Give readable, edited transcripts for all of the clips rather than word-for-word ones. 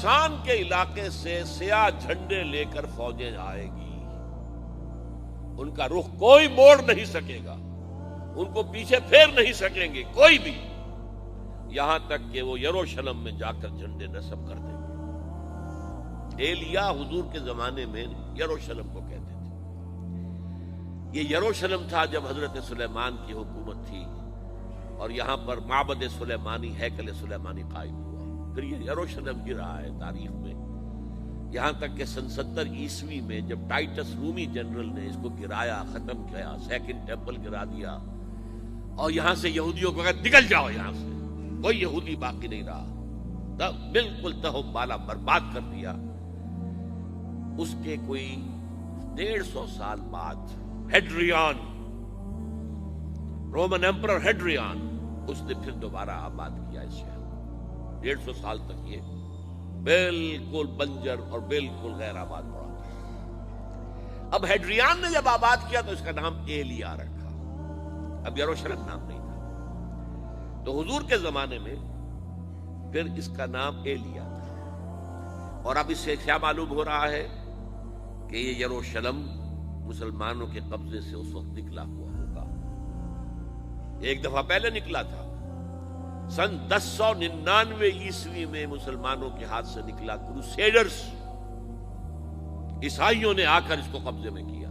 خراسان کے علاقے سے سیاہ جھنڈے لے کر فوجیں آئے گی، ان کا رخ کوئی موڑ نہیں سکے گا، ان کو پیچھے پھیر نہیں سکیں گے کوئی بھی، یہاں تک کہ وہ یروشلم میں جا کر جھنڈے نصب کر دیں گے۔ ایلیا حضور کے زمانے میں یروشلم کو کہتے تھے۔ یہ یروشلم تھا جب حضرت سلیمان کی حکومت تھی اور یہاں پر معبد سلیمانی، ہیکل سلیمانی قائم ہوا، پھر یہ یروشلم ہی رہا ہے تاریخ میں، یہاں تک کہ سن 70 عیسوی میں جب ٹائٹس رومی جنرل نے اس کو گرایا، ختم کیا، سیکنڈ ٹیمپل گرا دیا اور یہاں سے یہودیوں کو کہا نکل جاؤ، یہاں سے کوئی یہودی باقی نہیں رہا، بالکل تہم بالا برباد کر دیا۔ اس کے کوئی 150 سال بعد ہیڈریان، رومن ایمپرر ہیڈریان، اس نے پھر دوبارہ آباد کیا اس شہر کو۔ 150 سال تک یہ بالکل بنجر اور بالکل غیر آباد پڑا۔ اب ہیڈریان نے جب آباد کیا تو اس کا نام ایلیا رکھا، اب یروشلم نام نہیں تھا۔ تو حضور کے زمانے میں پھر اس کا نام ایلیا تھا، اور اب اس سے کیا معلوم ہو رہا ہے کہ یہ یروشلم مسلمانوں کے قبضے سے اس وقت نکلا ہوا ہوگا۔ ایک دفعہ پہلے نکلا تھا، سن 1099 عیسوی میں مسلمانوں کے ہاتھ سے نکلا، کروسیڈرز، عیسائیوں نے آ کر اس کو قبضے میں کیا،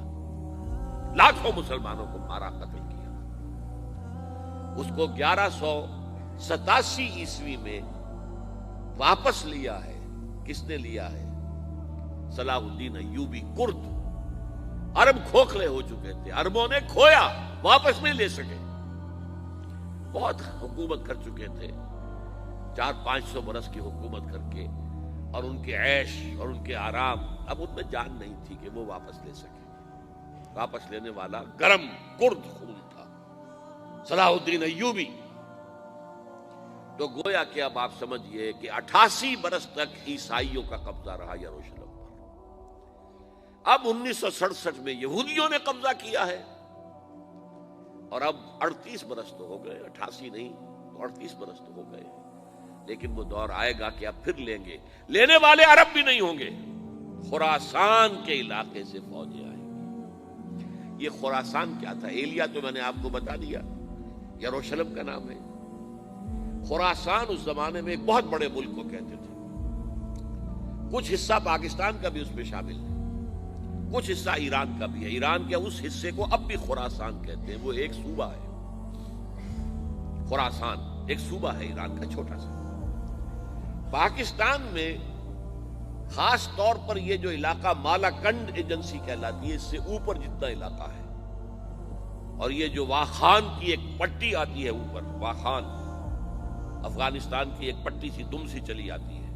لاکھوں مسلمانوں کو مارا، قتل کیا۔ اس کو 1187 عیسوی میں واپس لیا ہے۔ کس نے لیا ہے؟ صلاح الدین ایوبی، کرد۔ عرب کھوکھلے ہو چکے تھے، عربوں نے کھویا، واپس نہیں لے سکے، بہت حکومت کر چکے تھے، 400-500 برس کی حکومت کر کے، اور ان کے عیش اور ان کے آرام، اب ان میں جان نہیں تھی کہ وہ واپس لے سکے۔ واپس لینے والا گرم کرد خون تھا، صلاح الدین ایوبی۔ تو گویا کہ اب آپ سمجھئے کہ 88 برس تک عیسائیوں کا قبضہ رہا یروشلم پر۔ اب 1967 میں یہودیوں نے قبضہ کیا ہے، اور اب 38 برس تو ہو گئے، 88 نہیں تو 38 برس تو ہو گئے، لیکن وہ دور آئے گا کہ اب پھر لیں گے، لینے والے عرب بھی نہیں ہوں گے، خراسان کے علاقے سے فوجیں آئیں گی۔ یہ خراسان کیا تھا؟ ایلیا تو میں نے آپ کو بتا دیا، یروشلم کا نام ہے۔ خراسان اس زمانے میں ایک بہت بڑے ملک کو کہتے تھے، کچھ حصہ پاکستان کا بھی اس میں شامل ہے، کچھ حصہ ایران کا بھی ہے۔ ایران کے اس حصے کو اب بھی خراسان کہتے ہیں، وہ ایک صوبہ ہے، خراسان ایک صوبہ ہے ایران کا چھوٹا سا۔ پاکستان میں خاص طور پر یہ جو علاقہ مالاکنڈ ایجنسی کہلاتی ہے، اس سے اوپر جتنا علاقہ ہے، اور یہ جو واخان کی ایک پٹی آتی ہے اوپر، واخان افغانستان کی ایک پٹی سی دم سی چلی آتی ہے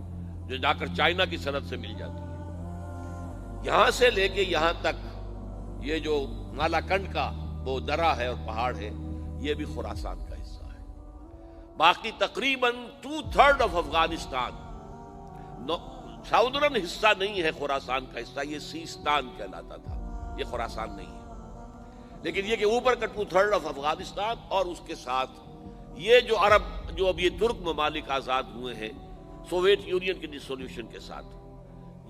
جو جا کر چائنا کی سرحد سے مل جاتی ہے، یہاں سے لے کے یہاں تک یہ جو مالاکنڈ کا وہ درہ ہے اور پہاڑ ہے، یہ بھی خراسان کا حصہ ہے۔ باقی تقریباً 2/3 آف افغانستان، ساؤدرن حصہ نہیں ہے خراسان کا حصہ، یہ سیستان کہلاتا تھا، یہ خراسان نہیں ہے، لیکن یہ کہ اوپر کا 2/3 آف افغانستان، اور اس کے ساتھ یہ جو عرب، جو اب یہ ترک ممالک آزاد ہوئے ہیں سوویت یونین کی ڈسولوشن کے ساتھ،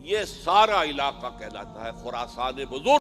یہ سارا علاقہ کہلاتا ہے خراسان بزرگ۔